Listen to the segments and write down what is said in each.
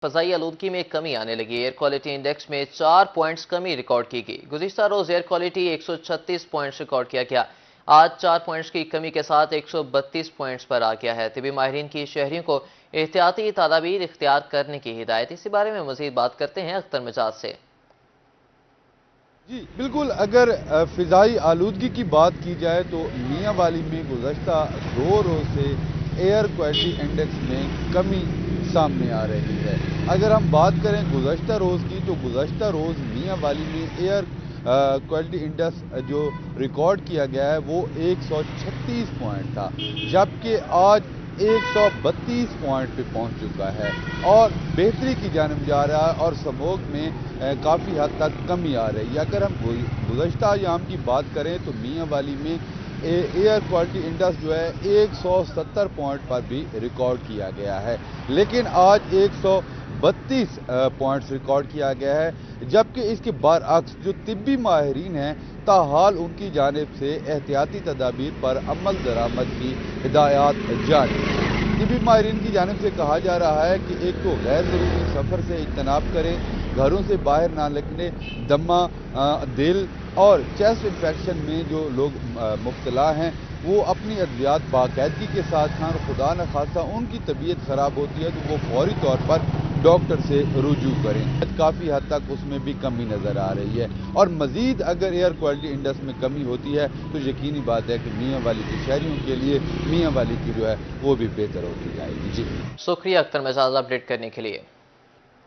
فضائی آلودگی میں کمی آنے لگی۔ ایئر کوالٹی انڈیکس میں 4 پوائنٹس کمی ریکارڈ کی گئی۔ گزشتہ روز ایئر کوالٹی 136 پوائنٹس ریکارڈ کیا گیا۔ آج 4 پوائنٹس کی کمی کے ساتھ 132 پوائنٹس پر آ گیا ہے۔ طبی ماہرین کی شہریوں کو احتیاطی تدابیر اختیار کرنے کی ہدایت۔ اسی بارے میں مزید بات کرتے ہیں اختر مجاز سے۔ جی بالکل، اگر فضائی آلودگی کی بات کی جائے تو میاں والی میں گزشتہ 2 روز سے ایئر کوالٹی انڈیکس میں کمی سامنے آ رہی ہے۔ اگر ہم بات کریں گزشتہ روز کی تو گزشتہ روز میاں والی میں ایئر کوالٹی انڈیکس جو ریکارڈ کیا گیا ہے وہ 136 پوائنٹ تھا، جبکہ آج 132 پوائنٹ پہ پہنچ چکا ہے اور بہتری کی جانب جا رہا ہے اور سموگ میں کافی حد تک کمی آ رہی ہے۔ اگر ہم گزشتہ ایام کی بات کریں تو میاں والی میں ایئر کوالٹی انڈیکس جو ہے 170 پوائنٹ پر بھی ریکارڈ کیا گیا ہے، لیکن آج 132 پوائنٹس ریکارڈ کیا گیا ہے، جبکہ اس کے برعکس جو طبی ماہرین ہیں تاحال ان کی جانب سے احتیاطی تدابیر پر عمل درآمد کی ہدایات جاری ہیں۔ طبی ماہرین کی جانب سے کہا جا رہا ہے کہ ایک تو غیر ضروری سفر سے اجتناب کریں، گھروں سے باہر نہ نکلیں، دمہ، دل اور چیسٹ انفیکشن میں جو لوگ مبتلا ہیں وہ اپنی ادویات باقاعدگی کے ساتھ کھائیں، اور خدا نخواستہ ان کی طبیعت خراب ہوتی ہے تو وہ فوری طور پر ڈاکٹر سے رجوع کریں۔ کافی حد تک اس میں بھی کمی نظر آ رہی ہے، اور مزید اگر ایئر کوالٹی انڈیکس میں کمی ہوتی ہے تو یقینی بات ہے کہ میاں والی کے شہریوں کے لیے میاں والی کی جو ہے وہ بھی بہتر ہوتی جائے گی۔ جی شکریہ اختر مجاز اپڈیٹ کرنے کے لیے۔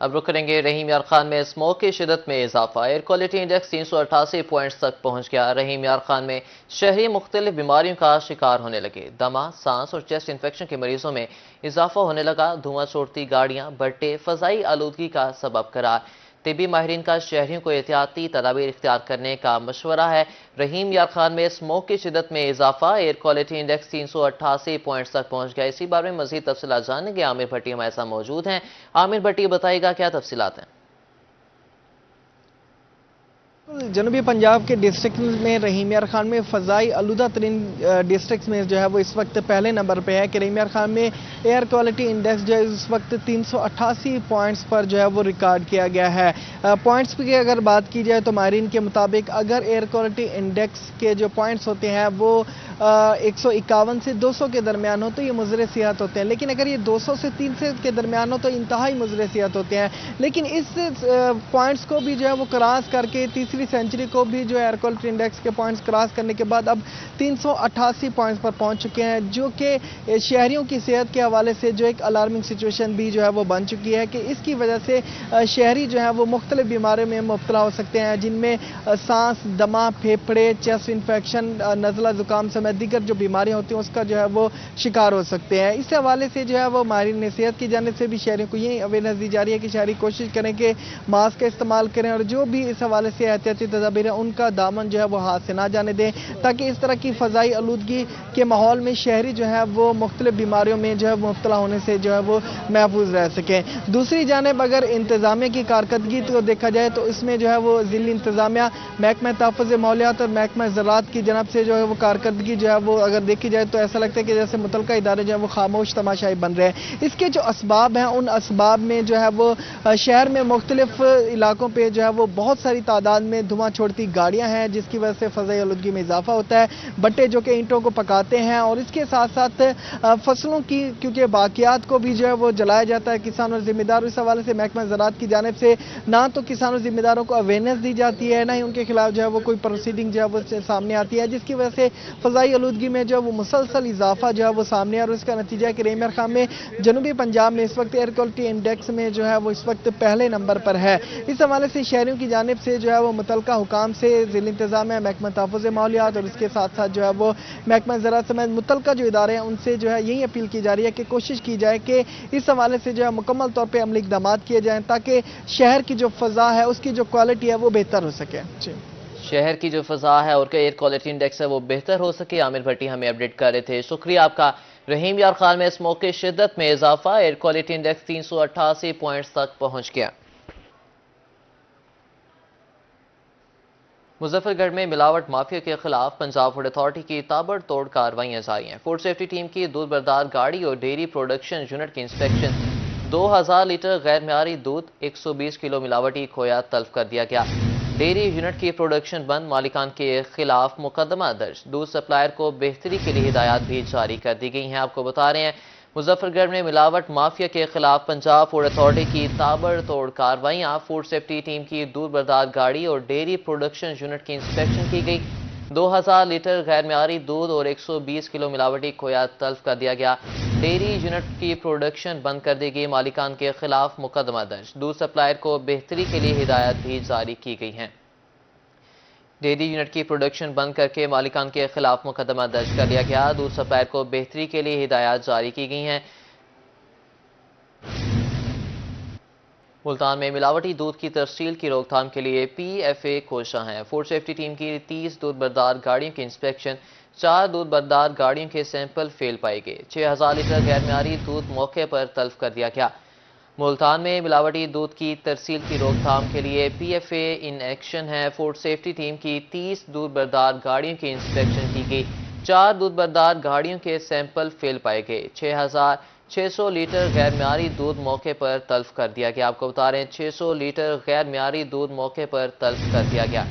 اب رخ کریں گے رحیم یار خان میں اسموگ کی شدت میں اضافہ۔ ایئر کوالٹی انڈیکس 388 پوائنٹس تک پہنچ گیا۔ رحیم یار خان میں شہری مختلف بیماریوں کا شکار ہونے لگے۔ دمہ، سانس اور چیسٹ انفیکشن کے مریضوں میں اضافہ ہونے لگا۔ دھواں چھوڑتی گاڑیاں، بھٹے فضائی آلودگی کا سبب قرار۔ طبی ماہرین کا شہریوں کو احتیاطی تدابیر اختیار کرنے کا مشورہ ہے۔ رحیم یار خان میں اسموگ کی شدت میں اضافہ۔ ایئر کوالٹی انڈیکس 388 پوائنٹس تک پہنچ گیا۔ اسی بارے میں مزید تفصیلات جانیں گے۔ عامر بھٹی ہمارے ساتھ موجود ہیں۔ عامر بھٹی بتائے گا کیا تفصیلات ہیں؟ جنوبی پنجاب کے ڈسٹرکٹ میں رحیم یار خان میں فضائی آلودہ ترین ڈسٹرکٹس میں جو ہے وہ اس وقت پہلے نمبر پہ ہے کہ رحیم یار خان میں ایئر کوالٹی انڈیکس جو ہے اس وقت 388 پوائنٹس پر جو ہے وہ ریکارڈ کیا گیا ہے۔ پوائنٹس کی اگر بات کی جائے تو ماہرین کے مطابق اگر ایئر کوالٹی انڈیکس کے جو پوائنٹس ہوتے ہیں وہ 151 سے 200 کے درمیان ہو تو یہ مضر صحت ہوتے ہیں، لیکن اگر یہ 200 سے 300 کے درمیان ہو تو انتہائی مضر صحت ہوتے ہیں۔ لیکن اس پوائنٹس کو بھی جو ہے وہ کراس کر کے تیسری سینچری کو بھی جو ایئر کوالٹی انڈیکس کے پوائنٹس کراس کرنے کے بعد اب 388 پوائنٹس پر پہنچ چکے ہیں، جو کہ شہریوں کی صحت کے حوالے سے جو ایک الارمنگ سچویشن بھی جو ہے وہ بن چکی ہے کہ اس کی وجہ سے شہری جو ہے وہ مختلف بیماریوں میں مبتلا ہو سکتے ہیں، جن میں سانس، دمہ، پھیپھڑے، چیسٹ انفیکشن، نزلہ زکام سمیت دیگر جو بیماریاں ہوتی ہیں اس کا جو ہے وہ شکار ہو سکتے ہیں۔ اس حوالے سے جو ہے وہ ماہرین صحت کی جانب سے بھی شہریوں کو یہ اویئرنیس دی جا رہی ہے کہ شہری کوشش کریں کہ ماسک کا استعمال کریں اور جو بھی اس حوالے سے احتیاطی تدابیر ہیں ان کا دامن جو ہے وہ ہاتھ سے نہ جانے دیں، تاکہ اس طرح کی فضائی آلودگی کے ماحول میں شہری جو ہے وہ مختلف بیماریوں میں جو ہے مبتلا ہونے سے جو ہے وہ محفوظ رہ سکیں۔ دوسری جانب اگر انتظامیہ کی کارکردگی کو دیکھا جائے تو اس میں جو ہے وہ ضلعی انتظامیہ، محکمہ تحفظ ماحولیات اور محکمہ زراعت کی جانب سے جو ہے وہ کارکردگی جو ہے وہ اگر دیکھی جائے تو ایسا لگتا ہے کہ جیسے متعلقہ ادارے جو ہے وہ خاموش تماشائی بن رہے ہیں۔ اس کے جو اسباب ہیں ان اسباب میں جو ہے وہ شہر میں مختلف علاقوں پہ جو ہے وہ بہت ساری تعداد میں دھواں چھوڑتی گاڑیاں ہیں، جس کی وجہ سے فضائی آلودگی میں اضافہ ہوتا ہے، بٹے جو کہ اینٹوں کو پکاتے ہیں، اور اس کے ساتھ ساتھ فصلوں کی کیونکہ باقیات کو بھی جو ہے وہ جلایا جاتا ہے کسان اور ذمہ دار۔ اس حوالے سے محکمہ زراعت کی جانب سے نہ تو کسان اور ذمہ داروں کو اویئرنیس دی جاتی ہے، نہ ہی ان کے خلاف جو ہے وہ کوئی پروسیڈنگ جو ہے وہ سامنے آتی ہے، جس کی وجہ سے فضائی آلودگی میں جو ہے وہ مسلسل اضافہ جو ہے وہ سامنے اور اس کا نتیجہ ہے کہ رحیم یار خان میں جنوبی پنجاب میں اس وقت ایئر کوالٹی انڈیکس میں جو ہے وہ اس وقت پہلے نمبر پر ہے۔ اس حوالے سے شہریوں کی جانب سے جو ہے وہ متعلقہ حکام سے، ضلع انتظامیہ، محکمہ تحفظ ماحولیات اور اس کے ساتھ ساتھ جو ہے وہ محکمہ زراعت سمیت متعلقہ جو ادارے ہیں ان سے جو ہے یہی اپیل کی جا رہی ہے کہ کوشش کی جائے کہ اس حوالے سے جو ہے مکمل طور پہ عملی اقدامات کیے جائیں تاکہ شہر کی جو فضا ہے اس کی جو کوالٹی ہے وہ بہتر ہو سکے۔ شہر کی جو فضا ہے اور ایئر کوالٹی انڈیکس ہے وہ بہتر ہو سکے۔ عامر بھٹی ہمیں اپڈیٹ کر رہے تھے، شکریہ آپ کا۔ رحیم یار خان میں اسموگ کی شدت میں اضافہ۔ ایئر کوالٹی انڈیکس 388 پوائنٹس تک پہنچ گیا۔ مظفر گڑھ میں ملاوٹ مافیا کے خلاف پنجاب فوڈ اتھارٹی کی تابڑ توڑ کارروائیاں جاری ہیں۔ فوڈ سیفٹی ٹیم کی دودھ بردار گاڑی اور ڈیری پروڈکشن یونٹ کی انسپیکشن 2000 لیٹر غیر معیاری دودھ 120 کلو ملاوٹی کھویا تلف کر دیا گیا۔ ڈیری یونٹ کی پروڈکشن بند، مالکان کے خلاف مقدمہ درج۔ دودھ سپلائر کو بہتری کے لیے ہدایات بھی جاری کر دی گئی ہیں۔ آپ کو بتا رہے ہیں مظفر گڑھ میں ملاوٹ مافیا کے خلاف پنجاب فوڈ اتھارٹی کی تابڑ توڑ کارروائیاں، فوڈ سیفٹی ٹیم کی دودھ بردار گاڑی اور ڈیری پروڈکشن یونٹ کی انسپیکشن کی گئی۔ 2000 لیٹر غیر معیاری دودھ اور 120 کلو ملاوٹی کھویا تلف کر دیا گیا۔ ڈیری یونٹ کی پروڈکشن بند کر دی گئی، مالکان کے خلاف مقدمہ درج۔ دودھ سپلائر کو بہتری کے لیے ہدایات بھی جاری کی گئی ہیں۔ ڈیری یونٹ کی پروڈکشن بند کر کے مالکان کے خلاف مقدمہ درج کر لیا گیا۔ دودھ سپلائر کو بہتری کے لیے ہدایات جاری کی گئی ہیں۔ ملتان میں ملاوٹی دودھ کی ترسیل کی روک تھام کے لیے پی ایف اے کوشاں ہیں۔ فوڈ سیفٹی ٹیم کی 30 دودھ بردار گاڑیوں کی انسپیکشن، 4 دودھ بردار گاڑیوں کے سیمپل فیل پائے گئے۔ 6000 لیٹر غیر معیاری دودھ موقع پر تلف کر دیا گیا۔ ملتان میں ملاوٹی دودھ کی ترسیل کی روک تھام کے لیے P F A in action ہے۔ فوڈ سیفٹی ٹیم کی 30 دودھ بردار گاڑیوں کی انسپیکشن کی گئی، 4 دودھ بردار گاڑیوں کے سیمپل فیل پائے گئے۔ 6600 لیٹر غیر معیاری دودھ موقع پر تلف کر دیا گیا۔ آپ کو بتا رہے ہیں 600 لیٹر غیر معیاری دودھ موقع پر تلف کر دیا گیا۔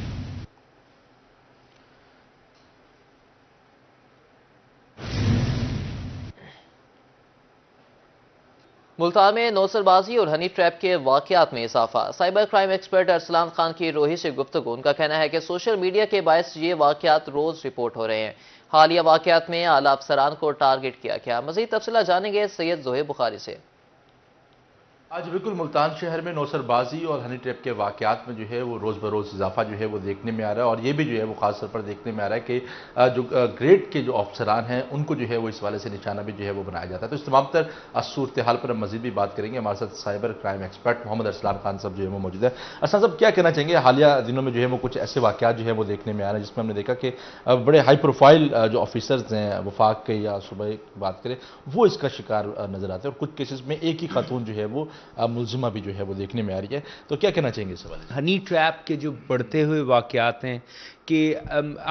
ملتان میں نوسر بازی اور ہنی ٹریپ کے واقعات میں اضافہ۔ Cyber crime expert Arsalan Khan کی روحی سے گفتگو، ان کا کہنا ہے کہ سوشل میڈیا کے باعث یہ واقعات روز رپورٹ ہو رہے ہیں۔ حالیہ واقعات میں اعلی افسران کو ٹارگٹ کیا گیا۔ مزید تفصیلات جانیں گے سید زہیب بخاری سے۔ آج بالکل ملتان شہر میں نوسر بازی اور ہنی ٹریپ کے واقعات میں جو ہے وہ روز بروز اضافہ جو ہے وہ دیکھنے میں آ رہا ہے، اور یہ بھی جو ہے وہ خاص طور پر دیکھنے میں آ رہا ہے کہ جو گریڈ کے جو افسران ہیں ان کو جو ہے وہ اس والے سے نشانہ بھی جو ہے وہ بنایا جاتا ہے۔ تو اس تمام تر صورتحال پر ہم مزید بھی بات کریں گے۔ ہمارے ساتھ سائبر کرائم ایکسپرٹ محمد ارسلان خان صاحب جو ہے وہ موجود ہے۔ ارسلان صاحب کیا کہنا چاہیں گے؟ حالیہ دنوں میں جو ہے وہ کچھ ایسے واقعات جو ہے وہ دیکھنے میں آ رہے ہیں جس میں ہم نے دیکھا کہ بڑے ہائی پروفائل جو آفیسرز ہیں وفاق کے یا صوبہ کی بات کریں وہ اس کا شکار نظر آتے ہیں، اور کچھ کیسز میں ایک ہی خاتون جو ہے وہ ملزمہ بھی جو ہے وہ دیکھنے میں آ رہی ہے۔ تو کیا کہنا چاہیں گے اس حوالے سے؟ ہنی ٹریپ کے جو بڑھتے ہوئے واقعات ہیں کہ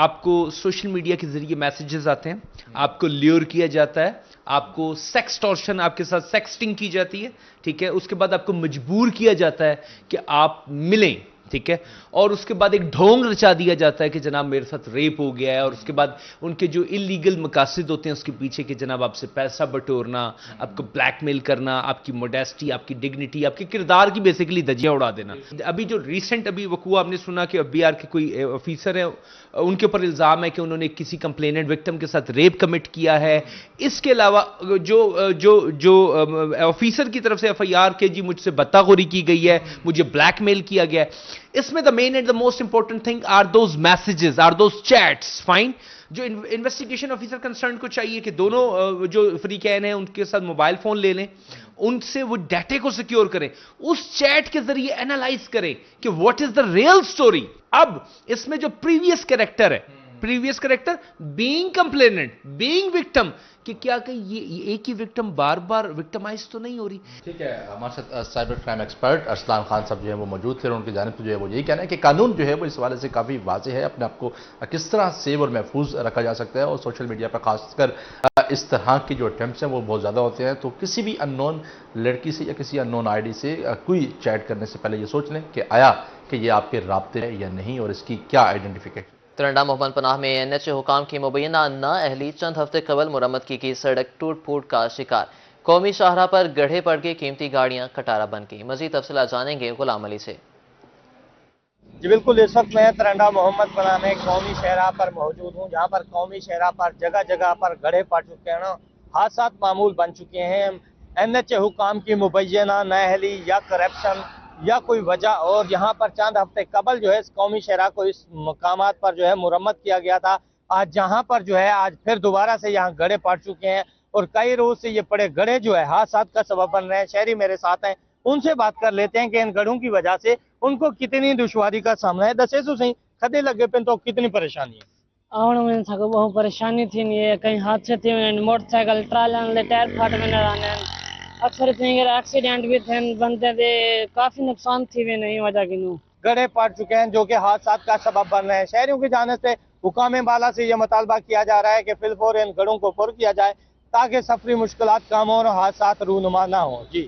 آپ کو سوشل میڈیا کے ذریعے میسیجز آتے ہیں، آپ کو لیور کیا جاتا ہے، آپ کو سیکسٹورشن، آپ کے ساتھ سیکسٹنگ کی جاتی ہے، ٹھیک ہے، اس کے بعد آپ کو مجبور کیا جاتا ہے کہ آپ ملیں، ٹھیک ہے، اور اس کے بعد ایک ڈھونگ رچا دیا جاتا ہے کہ جناب میرے ساتھ ریپ ہو گیا ہے، اور اس کے بعد ان کے جو اللیگل مقاصد ہوتے ہیں اس کے پیچھے کہ جناب آپ سے پیسہ بٹورنا، آپ کو بلیک میل کرنا، آپ کی موڈیسٹی، آپ کی ڈگنیٹی، آپ کے کردار کی بیسیکلی دھجیاں اڑا دینا۔ ابھی جو ریسنٹ وقوع آپ نے سنا کہ بی آر کے کوئی آفیسر ہے، ان کے اوپر الزام ہے کہ انہوں نے کسی کمپلیننٹ وکٹم کے ساتھ ریپ کمٹ کیا ہے۔ اس کے علاوہ جو آفیسر کی طرف سے ایف آئی آر کہ جی مجھ سے بتاخوری کی گئی ہے، مجھے بلیک میل کیا گیا ہے، اس میں the main and the most important thing are those messages, are those chats, fine. جو انویسٹیگیشن آفیسر کنسرن کو چاہیے کہ دونوں جو فریقین ہیں ان کے ساتھ موبائل فون لے لیں، ان سے وہ ڈیٹے کو سیکیور کریں، اس چیٹ کے ذریعے اینالائز کریں کہ what is the real story۔ اب اس میں جو پریویس کریکٹر ہے، previous character being complainant, being victim, کہ کیا کہ یہ ایک ہی وکٹم بار بار وکٹمائز تو نہیں ہو رہی۔ ٹھیک ہے، ہمارے ساتھ cyber crime expert Arsalan Khan صاحب جو ہے وہ موجود تھے، اور ان کی جانب سے جو ہے وہ یہی کہنا ہے کہ قانون جو ہے وہ اس حوالے سے کافی واضح ہے، اپنے آپ کو کس طرح سیو اور محفوظ رکھا جا سکتا ہے، اور سوشل میڈیا پر خاص کر اس طرح کی جو اٹیمپٹس ہیں وہ بہت زیادہ ہوتے ہیں۔ تو کسی بھی ان نون لڑکی سے یا کسی ان نون آئی ڈی سے کوئی چیٹ کرنے سے پہلے یہ سوچ لیں کہ آیا کہ یہ آپ کے رابطے ہے یا نہیں، اور اس کی کیا آئیڈینٹیفیکیشن۔ ترنڈا محمد پناہ میں این ایچ اے حکام کی مبینہ نااہلی چند ہفتے قبل مرمت کی گئی سڑک ٹوٹ پھوٹ کا شکار، قومی شاہراہ پر گڑھے پڑ گئی قیمتی گاڑیاں کٹارہ بن گئی۔ مزید تفصیلات جانیں گے غلام علی سے۔ جی بالکل، اس وقت میں ترنڈا محمد پناہ میں قومی شاہراہ پر موجود ہوں، جہاں پر قومی شاہراہ پر جگہ جگہ پر گڑھے پڑ چکے ہیں، حادثات معمول بن چکے ہیں۔ این ایچ اے حکام کی مبینہ نااہلی یا کرپشن یا کوئی وجہ، اور یہاں پر چند ہفتے قبل جو ہے اس قومی شاہراہ کو اس مقامات پر جو ہے مرمت کیا گیا تھا۔ آج جہاں پر جو ہے آج پھر دوبارہ سے یہاں گڑھے پڑ چکے ہیں، اور کئی روز سے یہ پڑے گڑھے جو ہے حادثات کا سبب بن رہے ہیں۔ شہری میرے ساتھ ہیں، ان سے بات کر لیتے ہیں کہ ان گڑھوں کی وجہ سے ان کو کتنی دشواری کا سامنا ہے۔ دسے سو صحیح کھدے لگے پہ تو کتنی پریشانی ہے؟ آنے میں تھا بہت پریشانی تھی، نہیں کہیں حادثے تھے، موٹر سائیکل ٹرالے ٹائر پھٹ میں نہ آنے، اکثر اتنے ایکسیڈنٹ بھی تھے، بنتے تھے، کافی نقصان تھی بھی نہیں وجہ کی نو گڑھے پڑ چکے ہیں جو کہ حادثات کا سبب بن رہے ہیں۔ شہریوں کی جانب سے حکام بالا سے یہ مطالبہ کیا جا رہا ہے کہ فی الفور ان گڑھوں کو پر کیا جائے تاکہ سفری مشکلات کم ہوں اور حادثات رونما نہ ہوں۔ جی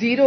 0